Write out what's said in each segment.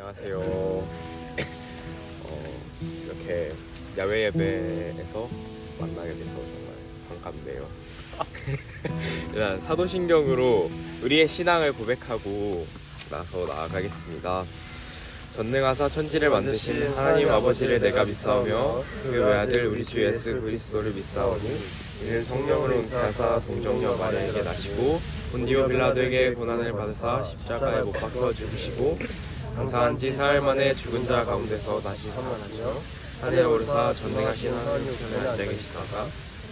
안녕하세요. 이렇게 야외 예배에서 만나게 돼서 정말 반갑네요. 일단 사도신경으로 우리의 신앙을 고백하고 나서 나아가겠습니다. 전능하사 천지를 만드신 하나님 아버지를 내가 믿사오며 그 외아들 우리 주 예수 그리스도를 믿사오니 이는 성령으로 잉태하사 동정녀 마리아에게 나시고 본디오 빌라도에게 고난을 받으사 십자가에 못 박혀 죽으시고 장사한 지 사흘 만에 죽은 자 가운데서 다시 살아나시며 하늘에 오르사 전능하신 하나님 우편에 앉아 계시다가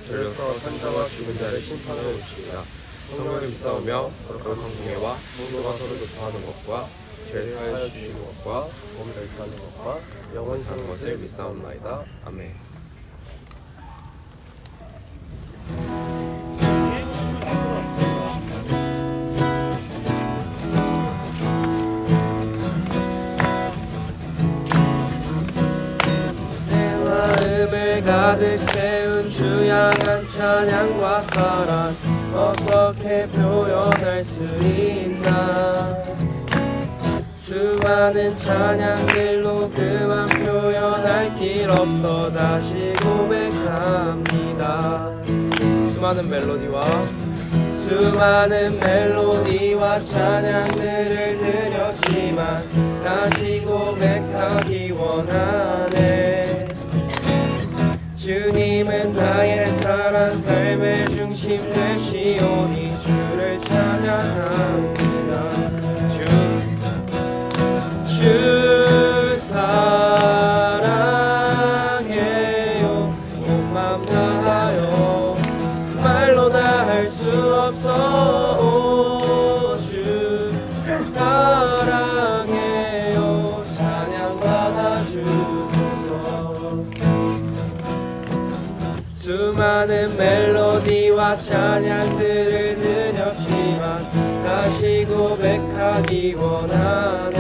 저녁서 산자와 죽은 자를 심판하러 오십니다. 성령을 믿사오며 거룩한 공예와 성도가 서로 교통하는 것과 죄를 사하여 주시는 것과 몸을 멸하는 것과 영원히 사는 것을 믿사옵나이다. 아멘. 내 마음을 가득 채운 주 향한 찬양과 사랑 어떻게 표현할 수 있나. 수많은 찬양들로 그만 표현할 길 없어 다시 고백합니다. 수많은 멜로디와 찬양들을 드렸지만 다시 고백하기 원하네. 주님은 나의 사랑 삶의 중심 되시오니 주를 찬양합니다. 주 사랑해요. 온 맘 다하여 말로 다 할 수 없어. 오, 주 사랑해요. 찬양 받아주소서. 수많은 멜로디와 찬양들을 드렸지만 다시 고백하기 원하네.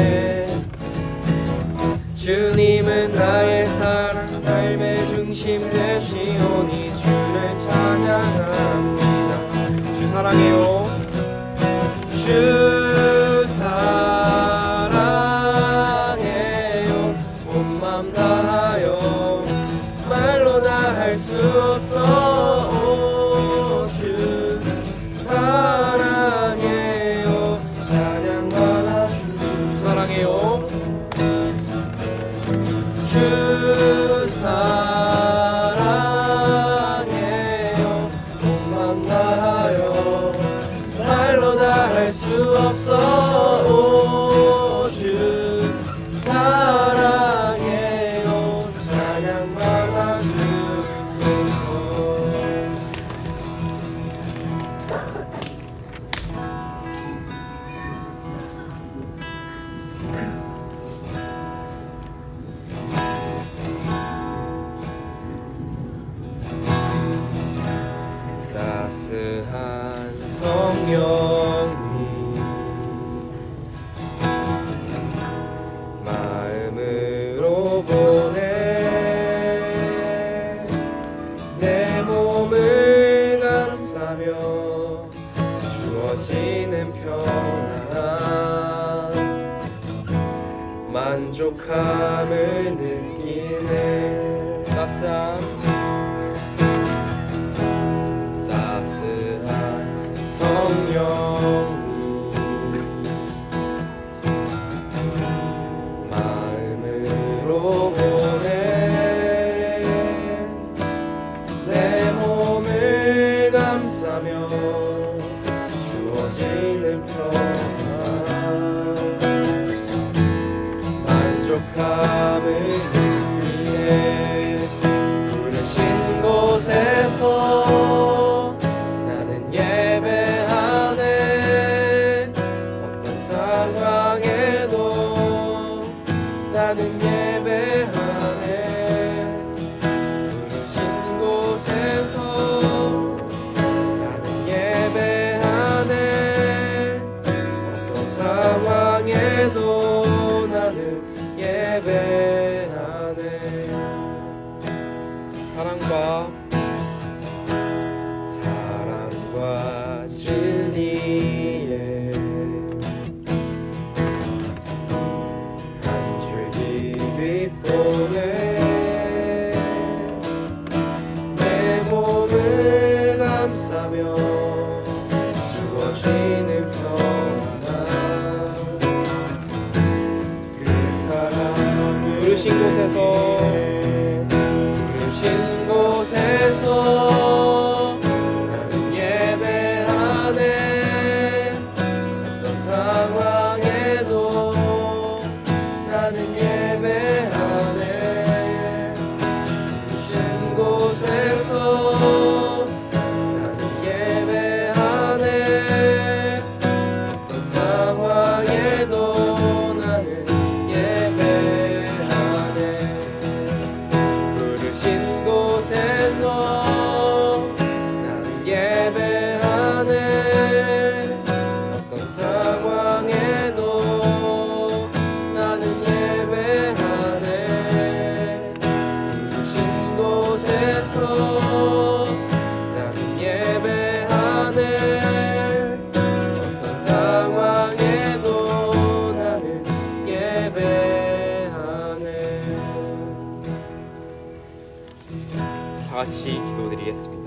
주님은 나의 사랑 삶의 중심 되시오니 주를 찬양합니다. 주 사랑해요. 주 사랑해요. 온 맘 다하여 말로 다 할 수 없어. 오, 주 사랑해요. 찬양 받아 주 사랑해요. 주 사랑해요. 온 맘 다하여 말로 다 할 수 없어. 오, 주 사랑해요. 찬양 받아주소서. 따스한 성령이 마음으로 보내 내 몸을 감싸며 주어지는 평안 만족함을 느끼네. 따스한 성령이 마음으로 보내 내 몸을 감싸며 주어지는 평안 만족함을 느끼네. 부르신 곳에서 나는 예배하네. 어떤 상황에도 나는 예배하네. 부르신 곳에서 나는 예배하네. 어떤 상황에도 나는 예배하네. 사랑과 진리에 한 기쁨에 내 몸을 감싸며 주어지는 평안 그 사랑을 부르신 곳에서 나는 예배하네 어떤 상황에도 나는 예배하네 부르신 곳에서 나는 예배하네 어떤 상황에도 나는 예배하네 부르신 곳에서 나는 예배하네 어떤 상황에도 나는 예배하네 부르신 곳에서 나는 예배하네 어떤 상황에도 나는 예배하네. 다 같이 기도드리겠습니다.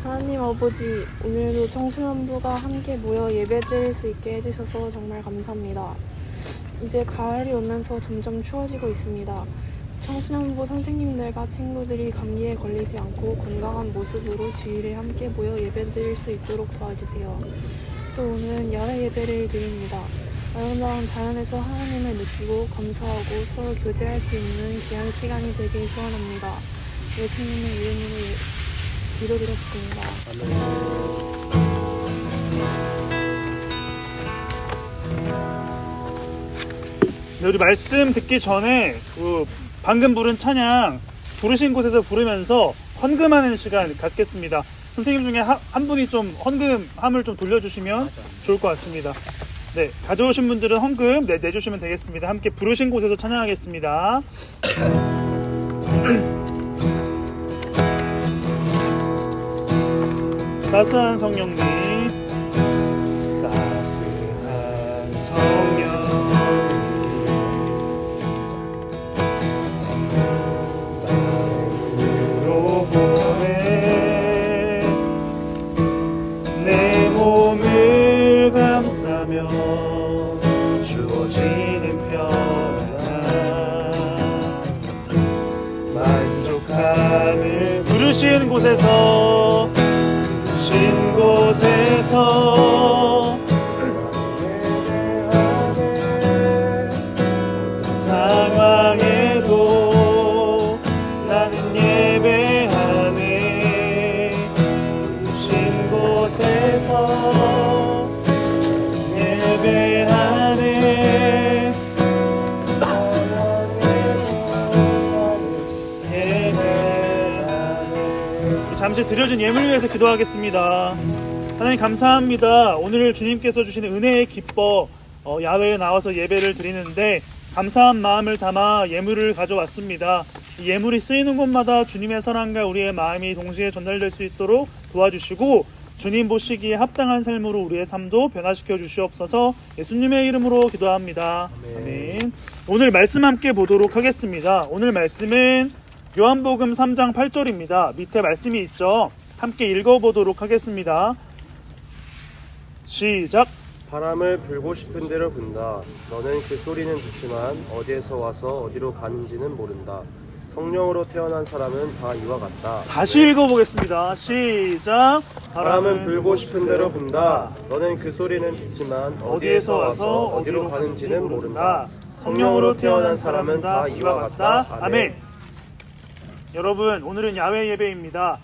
하나님 아버지, 오늘도 청소년부가 함께 모여 예배드릴 수 있게 해주셔서 정말 감사합니다. 이제 가을이 오면서 점점 추워지고 있습니다. 청소년부 선생님들과 친구들이 감기에 걸리지 않고 건강한 모습으로 주일에 함께 모여 예배드릴 수 있도록 도와주세요. 또 오늘은 야외 예배를 드립니다. 아름다운 자연에서 하나님을 느끼고 감사하고 서로 교제할 수 있는 귀한 시간이 되길 소원합니다. 예수님의 이름으로 기도드렸습니다. 네, 우리 말씀 듣기 전에 방금 부른 찬양 부르신 곳에서 부르면서 헌금하는 시간 갖겠습니다. 선생님 중에 한 분이 좀 헌금함을 좀 돌려주시면 좋을 것 같습니다. 네, 가져오신 분들은 헌금 내주시면 되겠습니다. 함께 부르신 곳에서 찬양하겠습니다. 따스한 성령님, 따스한 성령님, 나로 보내 내 몸을 감싸며 주어지는 평안 만족함을 부르시는 곳에서 부르신 곳에서 어떤 상황에도 나는 예배하네 부르신 곳에서 예배하네 잠시 드려진 예물 위해서 기도하겠습니다. 하나님 감사합니다. 오늘 주님께서 주시는 은혜의 기뻐 야외에 나와서 예배를 드리는데 감사한 마음을 담아 예물을 가져왔습니다. 이 예물이 쓰이는 곳마다 주님의 사랑과 우리의 마음이 동시에 전달될 수 있도록 도와주시고 주님 보시기에 합당한 삶으로 우리의 삶도 변화시켜 주시옵소서. 예수님의 이름으로 기도합니다. 아멘. 오늘 말씀 함께 보도록 하겠습니다. 오늘 말씀은 요한복음 3장 8절입니다. 밑에 말씀이 있죠. 함께 읽어보도록 하겠습니다. 시작. 바람을 불고 싶은 대로 분다. 너는 그 소리는 듣지만 어디에서 와서 어디로 가는지는 모른다. 성령으로 태어난 사람은 다 이와 같다. 다시 읽어보겠습니다. 시작. 바람은 불고 싶은 대로 분다. 너는 그 소리는 듣지만 어디에서 와서 어디로 가는지는 모른다. 성령으로 태어난 사람은 다 이와 같다. 아멘. 여러분, 오늘은 야외 예배입니다.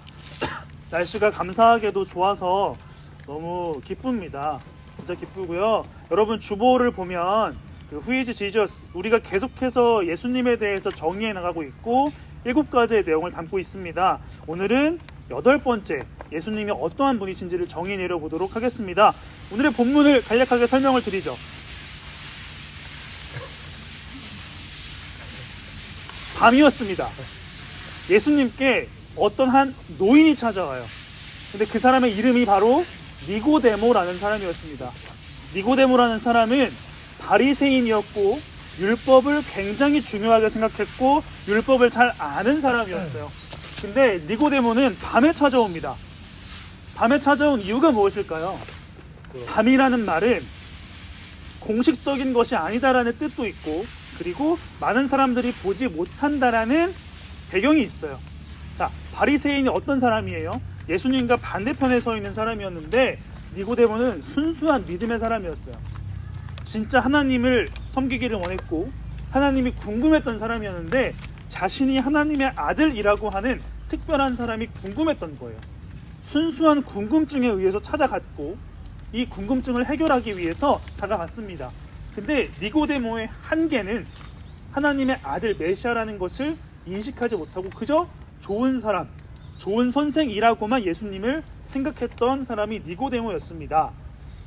날씨가 감사하게도 좋아서 너무 기쁩니다. 진짜 기쁘고요. 여러분, 주보를 보면 Who is Jesus? 우리가 계속해서 예수님에 대해서 정의해 나가고 있고 7가지의 내용을 담고 있습니다. 오늘은 8번째, 예수님이 어떠한 분이신지를 정의 내려보도록 하겠습니다. 오늘의 본문을 간략하게 설명을 드리죠. 밤이었습니다. 예수님께 어떤 한 노인이 찾아와요. 근데 그 사람의 이름이 바로 니고데모라는 사람이었습니다. 니고데모라는 사람은 바리새인이었고 율법을 굉장히 중요하게 생각했고 율법을 잘 아는 사람이었어요. 근데 니고데모는 밤에 찾아옵니다. 밤에 찾아온 이유가 무엇일까요? 밤이라는 말은 공식적인 것이 아니다라는 뜻도 있고, 그리고 많은 사람들이 보지 못한다라는 배경이 있어요. 자, 바리새인이 어떤 사람이에요? 예수님과 반대편에 서 있는 사람이었는데 니고데모는 순수한 믿음의 사람이었어요. 진짜 하나님을 섬기기를 원했고 하나님이 궁금했던 사람이었는데 자신이 하나님의 아들이라고 하는 특별한 사람이 궁금했던 거예요. 순수한 궁금증에 의해서 찾아갔고 이 궁금증을 해결하기 위해서 다가갔습니다. 근데 니고데모의 한계는 하나님의 아들 메시아라는 것을 인식하지 못하고 그저 좋은 사람, 좋은 선생이라고만 예수님을 생각했던 사람이 니고데모였습니다.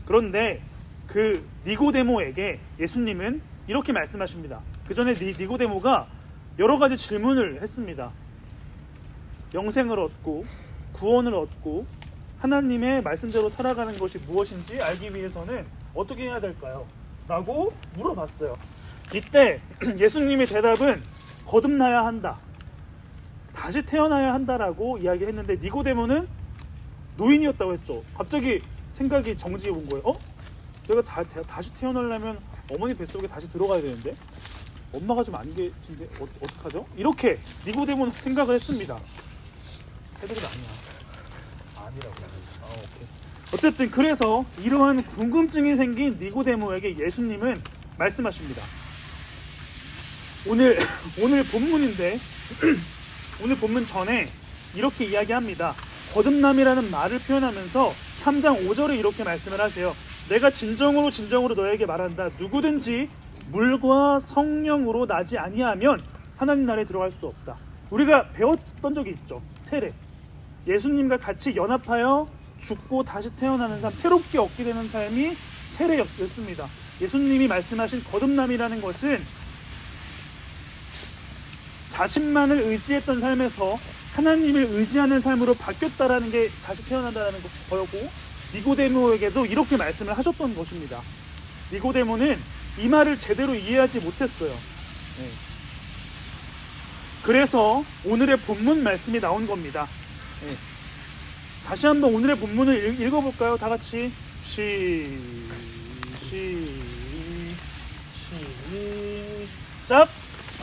그런데 그 니고데모에게 예수님은 이렇게 말씀하십니다. 그 전에 니고데모가 여러 가지 질문을 했습니다. 영생을 얻고 구원을 얻고 하나님의 말씀대로 살아가는 것이 무엇인지 알기 위해서는 어떻게 해야 될까요? 라고 물어봤어요. 이때 예수님의 대답은 거듭나야 한다, 다시 태어나야 한다라고 이야기했는데 니고데모는 노인이었다고 했죠. 갑자기 생각이 정지해 온 거예요. 내가 다시 태어나려면 어머니 뱃속에 다시 들어가야 되는데 엄마가 좀 안 계신데 어떡하죠? 이렇게 니고데모는 생각을 했습니다. 해독이 아니라고. 오케이. 어쨌든 그래서 이러한 궁금증이 생긴 니고데모에게 예수님은 말씀하십니다. 오늘 본문인데 오늘 본문 전에 이렇게 이야기합니다. 거듭남이라는 말을 표현하면서 3장 5절에 이렇게 말씀을 하세요. 내가 진정으로 너에게 말한다. 누구든지 물과 성령으로 나지 아니하면 하나님 나라에 들어갈 수 없다. 우리가 배웠던 적이 있죠. 세례. 예수님과 같이 연합하여 죽고 다시 태어나는 삶, 새롭게 얻게 되는 삶이 세례였습니다. 예수님이 말씀하신 거듭남이라는 것은 자신만을 의지했던 삶에서 하나님을 의지하는 삶으로 바뀌었다라는 게 다시 태어난다는 거였고, 니고데모에게도 이렇게 말씀을 하셨던 것입니다. 니고데모는 이 말을 제대로 이해하지 못했어요. 그래서 오늘의 본문 말씀이 나온 겁니다. 다시 한번 오늘의 본문을 읽어볼까요? 다 같이 시작.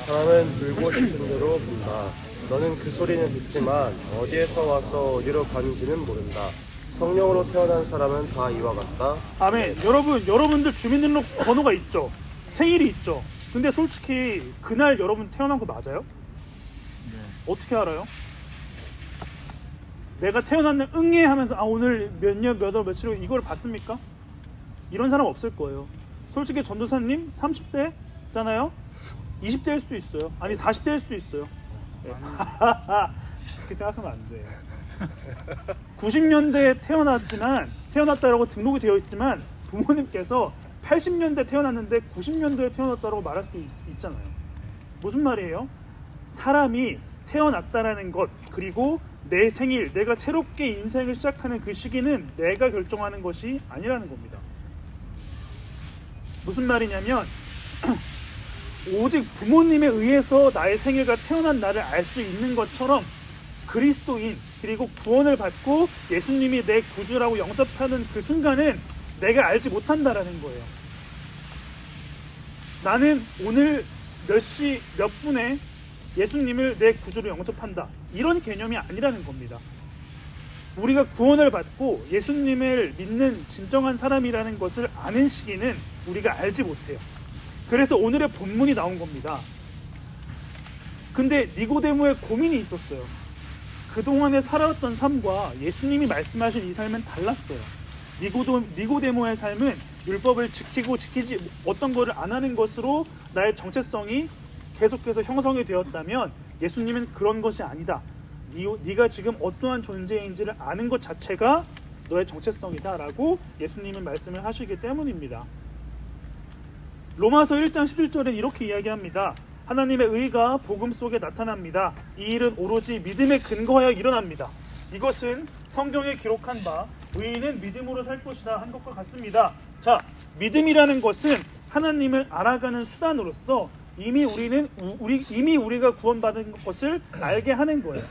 사람은 불고 싶은 대로 분다. 너는 그 소리는 듣지만 어디에서 와서 어디로 가는지는 모른다. 성령으로 태어난 사람은 다 이와 같다. 아멘. 여러분들 주민등록번호가 있죠. 생일이 있죠. 근데 솔직히 그날 여러분 태어난 거 맞아요? 어떻게 알아요? 내가 태어난 날 응애하면서 오늘 몇 년 몇 월 며칠로 이걸 봤습니까? 이런 사람 없을 거예요. 솔직히 전도사님 30대잖아요. 20대일 수도 있어요. 아니 40대일 수도 있어요. 그렇게 생각하면 안 돼. 90년대에 태어났다라고 등록이 되어 있지만 부모님께서 80년대 태어났는데 90년도에 태어났다라고 말할 수도 있잖아요. 무슨 말이에요? 사람이 태어났다라는 것, 그리고 내 생일, 내가 새롭게 인생을 시작하는 그 시기는 내가 결정하는 것이 아니라는 겁니다. 무슨 말이냐면 오직 부모님에 의해서 나의 생일과 태어난 날을 알 수 있는 것처럼 그리스도인, 그리고 구원을 받고 예수님이 내 구주라고 영접하는 그 순간은 내가 알지 못한다라는 거예요. 나는 오늘 몇 시 몇 분에 예수님을 내 구주로 영접한다, 이런 개념이 아니라는 겁니다. 우리가 구원을 받고 예수님을 믿는 진정한 사람이라는 것을 아는 시기는 우리가 알지 못해요. 그래서 오늘의 본문이 나온 겁니다. 근데 니고데모의 고민이 있었어요. 그동안에 살아왔던 삶과 예수님이 말씀하신 이 삶은 달랐어요. 니고데모의 삶은 율법을 지키고 지키지 어떤 거를 안 하는 것으로 나의 정체성이 계속해서 형성이 되었다면 예수님은 그런 것이 아니다. 네가 지금 어떠한 존재인지를 아는 것 자체가 너의 정체성이다라고 예수님은 말씀을 하시기 때문입니다. 로마서 1장 11절엔 이렇게 이야기합니다. 하나님의 의가 복음 속에 나타납니다. 이 일은 오로지 믿음에 근거하여 일어납니다. 이것은 성경에 기록한 바 의인은 믿음으로 살 것이다 한 것과 같습니다. 자, 믿음이라는 것은 하나님을 알아가는 수단으로서 이미 우리가 구원받은 것을 알게 하는 거예요.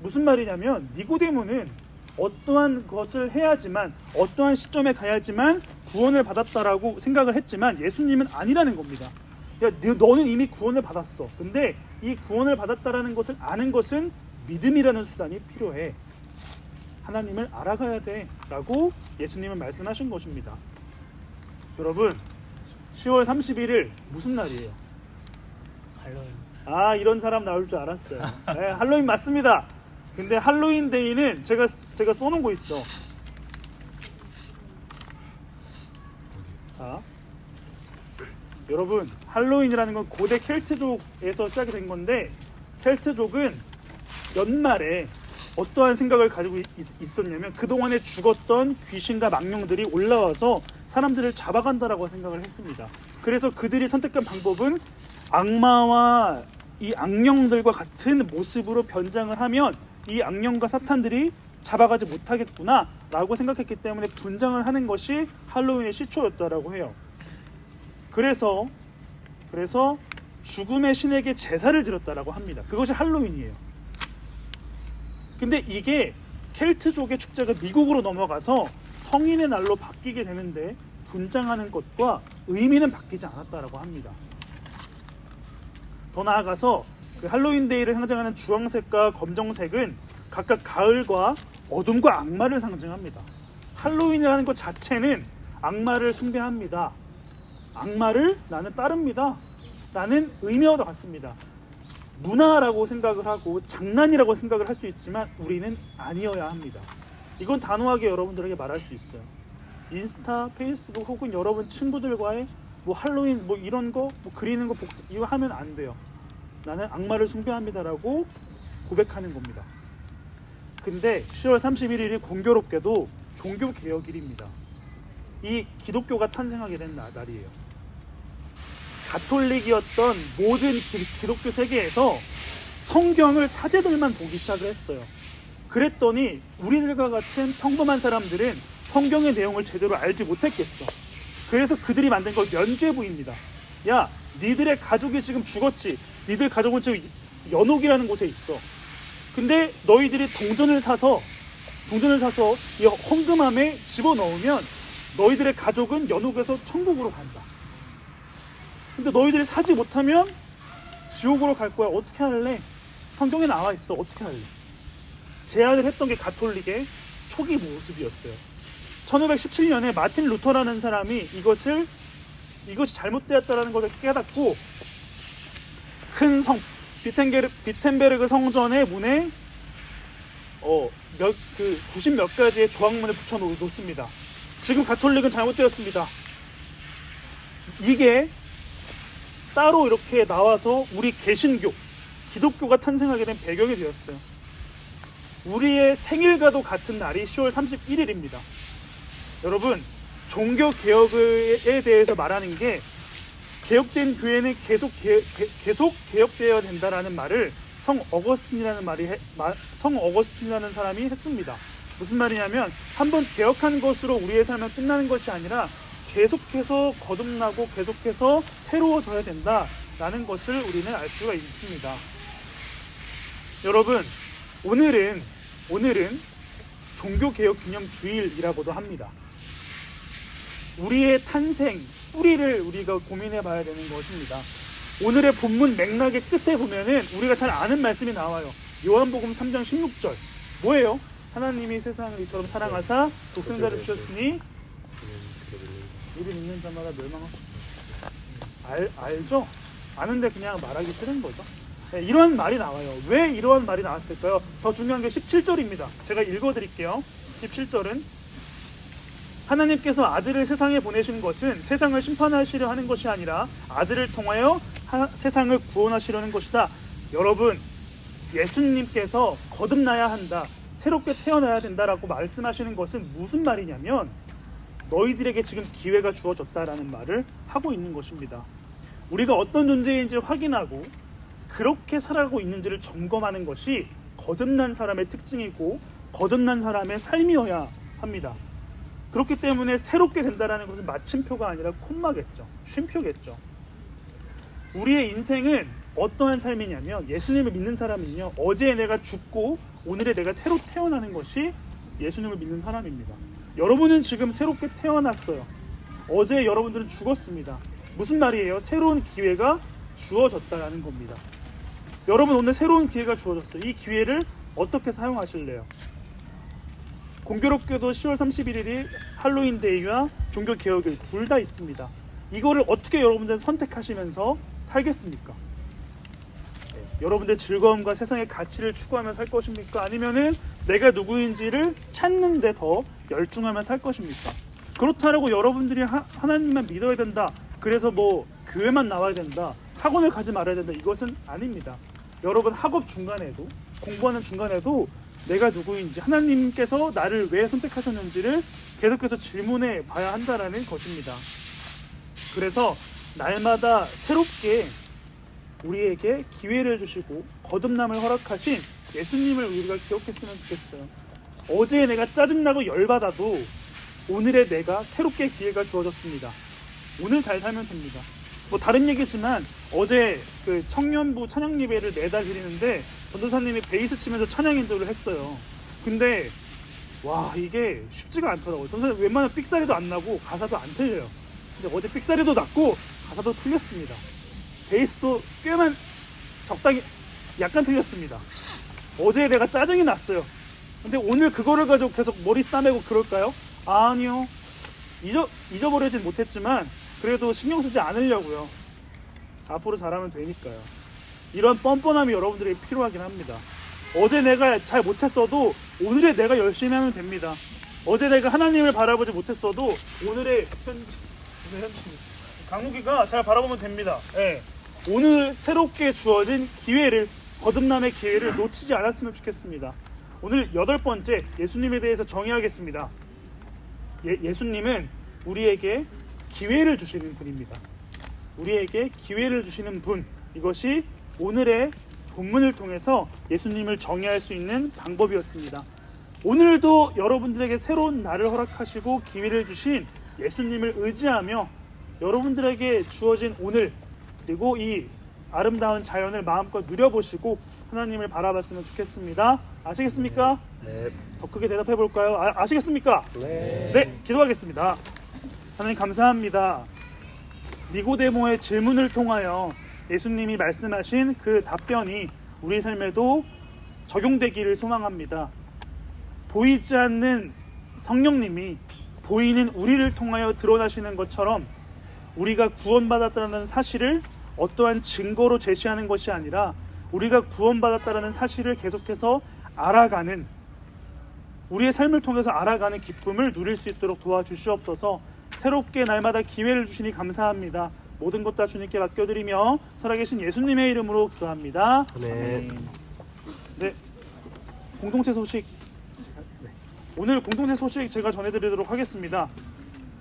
무슨 말이냐면 니고데모는 어떠한 것을 해야지만 어떠한 시점에 가야지만 구원을 받았다라고 생각을 했지만 예수님은 아니라는 겁니다. 야, 너는 이미 구원을 받았어. 근데 이 구원을 받았다라는 것을 아는 것은 믿음이라는 수단이 필요해. 하나님을 알아가야 돼 라고 예수님은 말씀하신 것입니다. 여러분, 10월 31일 무슨 날이에요? 할로윈. 이런 사람 나올 줄 알았어요. 네, 할로윈 맞습니다. 근데 할로윈 데이는 제가 써놓은 거 있죠. 자, 여러분, 할로윈이라는 건 고대 켈트족에서 시작이 된 건데, 켈트족은 연말에 어떠한 생각을 가지고 있었냐면 그동안에 죽었던 귀신과 망령들이 올라와서 사람들을 잡아간다라고 생각을 했습니다. 그래서 그들이 선택한 방법은 악마와 이 악령들과 같은 모습으로 변장을 하면 이 악령과 사탄들이 잡아가지 못하겠구나 라고 생각했기 때문에 분장을 하는 것이 할로윈의 시초였다라고 해요. 그래서 죽음의 신에게 제사를 드렸다라고 합니다. 그것이 할로윈이에요. 근데 이게 켈트족의 축제가 미국으로 넘어가서 성인의 날로 바뀌게 되는데 분장하는 것과 의미는 바뀌지 않았다라고 합니다. 더 나아가서 그 할로윈 데이를 상징하는 주황색과 검정색은 각각 가을과 어둠과 악마를 상징합니다. 할로윈이라는 것 자체는 악마를 숭배합니다. 악마를 나는 따릅니다. 라는 의미와 같습니다. 문화라고 생각을 하고 장난이라고 생각을 할 수 있지만 우리는 아니어야 합니다. 이건 단호하게 여러분들에게 말할 수 있어요. 인스타, 페이스북 혹은 여러분 친구들과의 뭐 할로윈 뭐 이런 거 뭐 그리는 거 이거 하면 안 돼요. 나는 악마를 숭배합니다라고 고백하는 겁니다. 근데 10월 31일이 공교롭게도 종교개혁일입니다. 이 기독교가 탄생하게 된 날이에요. 가톨릭이었던 모든 기독교 세계에서 성경을 사제들만 보기 시작을 했어요. 그랬더니 우리들과 같은 평범한 사람들은 성경의 내용을 제대로 알지 못했겠죠. 그래서 그들이 만든 걸 면죄부입니다. 야, 니들의 가족이 지금 죽었지. 니들 가족은 지금 연옥이라는 곳에 있어. 근데 너희들이 동전을 사서 이 헌금함에 집어넣으면 너희들의 가족은 연옥에서 천국으로 간다. 근데 너희들이 사지 못하면 지옥으로 갈 거야. 어떻게 할래? 성경에 나와 있어. 어떻게 할래? 제안을 했던 게 가톨릭의 초기 모습이었어요. 1517년에 마틴 루터라는 사람이 이것이 잘못되었다라는 것을 깨닫고 큰 성 비텐베르그 성전의 문에 90 몇 가지의 조항문을 붙여 놓습니다. 지금 가톨릭은 잘못되었습니다. 이게 따로 이렇게 나와서 우리 개신교, 기독교가 탄생하게 된 배경이 되었어요. 우리의 생일과도 같은 날이 10월 31일입니다. 여러분, 종교개혁에 대해서 말하는 게 개혁된 교회는 계속 개혁되어야 된다라는 말을 성 어거스틴이라는 사람이 했습니다. 무슨 말이냐면 한번 개혁한 것으로 우리의 삶은 끝나는 것이 아니라 계속해서 거듭나고 계속해서 새로워져야 된다라는 것을 우리는 알 수가 있습니다. 여러분, 오늘은 종교개혁기념주일이라고도 합니다. 우리의 탄생, 뿌리를 우리가 고민해 봐야 되는 것입니다. 오늘의 본문 맥락의 끝에 보면은 우리가 잘 아는 말씀이 나와요. 요한복음 3장 16절. 뭐예요? 하나님이 세상을 이처럼 사랑하사 독생자를 주셨으니 이를 믿는 자마다 멸망하고. 알죠? 아는데 그냥 말하기 싫은 거죠. 네, 이러한 말이 나와요. 왜 이러한 말이 나왔을까요? 더 중요한 게 17절입니다. 제가 읽어드릴게요. 17절은 하나님께서 아들을 세상에 보내신 것은 세상을 심판하시려 하는 것이 아니라 아들을 통하여 세상을 구원하시려는 것이다. 여러분, 예수님께서 거듭나야 한다, 새롭게 태어나야 된다라고 말씀하시는 것은 무슨 말이냐면 너희들에게 지금 기회가 주어졌다라는 말을 하고 있는 것입니다. 우리가 어떤 존재인지를 확인하고 그렇게 살아가고 있는지를 점검하는 것이 거듭난 사람의 특징이고 거듭난 사람의 삶이어야 합니다. 그렇기 때문에 새롭게 된다는 것은 마침표가 아니라 콤마겠죠. 쉼표겠죠. 우리의 인생은 어떠한 삶이냐면 예수님을 믿는 사람은요, 어제 내가 죽고 오늘의 내가 새로 태어나는 것이 예수님을 믿는 사람입니다. 여러분은 지금 새롭게 태어났어요. 어제 여러분들은 죽었습니다. 무슨 말이에요? 새로운 기회가 주어졌다라는 겁니다. 여러분 오늘 새로운 기회가 주어졌어요. 이 기회를 어떻게 사용하실래요? 공교롭게도 10월 31일이 할로윈 데이와 종교 개혁일 둘 다 있습니다. 이거를 어떻게 여러분들 선택하시면서 살겠습니까? 여러분들 즐거움과 세상의 가치를 추구하며 살 것입니까? 아니면은 내가 누구인지를 찾는 데 더 열중하며 살 것입니까? 그렇다고 여러분들이 하나님만 믿어야 된다, 그래서 뭐 교회만 나와야 된다, 학원을 가지 말아야 된다, 이것은 아닙니다. 여러분 학업 중간에도, 공부하는 중간에도 내가 누구인지, 하나님께서 나를 왜 선택하셨는지를 계속해서 질문해 봐야 한다라는 것입니다. 그래서 날마다 새롭게 우리에게 기회를 주시고 거듭남을 허락하신 예수님을 우리가 기억했으면 좋겠어요. 어제 내가 짜증나고 열받아도 오늘의 내가 새롭게 기회가 주어졌습니다. 오늘 잘 살면 됩니다. 뭐 다른 얘기지만 어제 그 청년부 찬양 예배를 매달 드리는데 전도사님이 베이스 치면서 찬양 인도를 했어요. 근데 와, 이게 쉽지가 않더라고요. 전도사님 웬만하면 삑사리도 안 나고 가사도 안 틀려요. 근데 어제 삑사리도 났고 가사도 틀렸습니다. 베이스도 꽤만 적당히 약간 틀렸습니다. 어제 내가 짜증이 났어요. 근데 오늘 그거를 가지고 계속 머리 싸매고 그럴까요? 아니요. 잊어버리진 못했지만 그래도 신경 쓰지 않으려고요. 앞으로 잘하면 되니까요. 이런 뻔뻔함이 여러분들에게 필요하긴 합니다. 어제 내가 잘 못했어도 오늘의 내가 열심히 하면 됩니다. 어제 내가 하나님을 바라보지 못했어도 오늘의 강욱이가 잘 바라보면 됩니다. 네. 오늘 새롭게 주어진 기회를, 거듭남의 기회를 놓치지 않았으면 좋겠습니다. 오늘 8번째 예수님에 대해서 정의하겠습니다. 예수님은 우리에게 기회를 주시는 분입니다. 우리에게 기회를 주시는 분, 이것이 오늘의 본문을 통해서 예수님을 정의할 수 있는 방법이었습니다. 오늘도 여러분들에게 새로운 날을 허락하시고 기회를 주신 예수님을 의지하며 여러분들에게 주어진 오늘, 그리고 이 아름다운 자연을 마음껏 누려보시고 하나님을 바라봤으면 좋겠습니다. 아시겠습니까? 네. 더 크게 대답해 볼까요? 아시겠습니까? 네. 네, 기도하겠습니다. 하나님 감사합니다. 니고데모의 질문을 통하여 예수님이 말씀하신 그 답변이 우리 삶에도 적용되기를 소망합니다. 보이지 않는 성령님이 보이는 우리를 통하여 드러나시는 것처럼 우리가 구원받았다는 사실을 어떠한 증거로 제시하는 것이 아니라 우리가 구원받았다는 사실을 계속해서 알아가는, 우리의 삶을 통해서 알아가는 기쁨을 누릴 수 있도록 도와주시옵소서. 새롭게 날마다 기회를 주시니 감사합니다. 모든 것 다 주님께 맡겨드리며 살아계신 예수님의 이름으로 기도합니다. 네. 네, 공동체 소식, 오늘 공동체 소식 제가 전해드리도록 하겠습니다.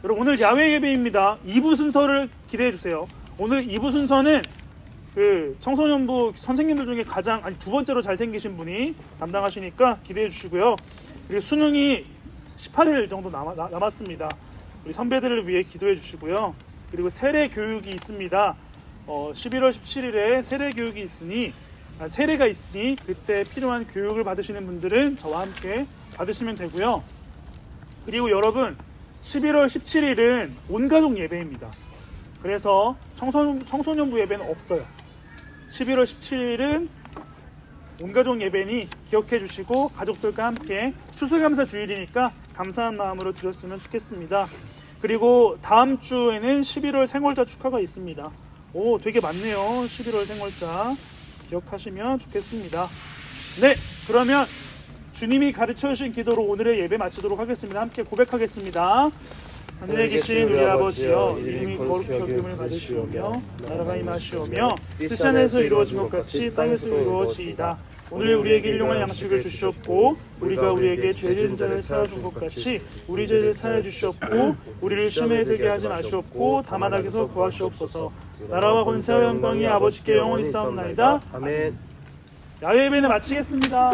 여러분 오늘 야외 예배입니다. 2부 순서를 기대해 주세요. 오늘 2부 순서는 그 청소년부 선생님들 중에 가장 두 번째로 잘생기신 분이 담당하시니까 기대해 주시고요. 그리고 수능이 18일 정도 남았습니다. 우리 선배들을 위해 기도해 주시고요. 그리고 세례 교육이 있습니다. 11월 17일에 세례 교육이 세례가 있으니 그때 필요한 교육을 받으시는 분들은 저와 함께 받으시면 되고요. 그리고 여러분 11월 17일은 온가족 예배입니다. 그래서 청소년부 예배는 없어요. 11월 17일은 온가족 예배니 기억해 주시고 가족들과 함께 추수감사 주일이니까 감사한 마음으로 드렸으면 좋겠습니다. 그리고 다음 주에는 11월 생월자 축하가 있습니다. 오, 되게 많네요. 11월 생월자 기억하시면 좋겠습니다. 네, 그러면 주님이 가르쳐 주신 기도로 오늘의 예배 마치도록 하겠습니다. 함께 고백하겠습니다. 하늘에 계신 우리 아버지여, 이름이 거룩히 여김을 받으시오며 나라가 임하시오며 뜻이 하늘에서 이루어진 것 같이 땅에서 이루어지이다. 오늘 우리에게 일용할 양식을 주시옵고 우리가 우리에게 죄진 자를 사하준 것 같이 우리 죄를 사해 주시옵고 우리를 시험에 들게 하지 마시옵고 다만 악에서 구하시옵소서. 나라와 권세와 영광이 아버지께 영원히 있사옵나이다. 아멘. 야외 예배는 마치겠습니다.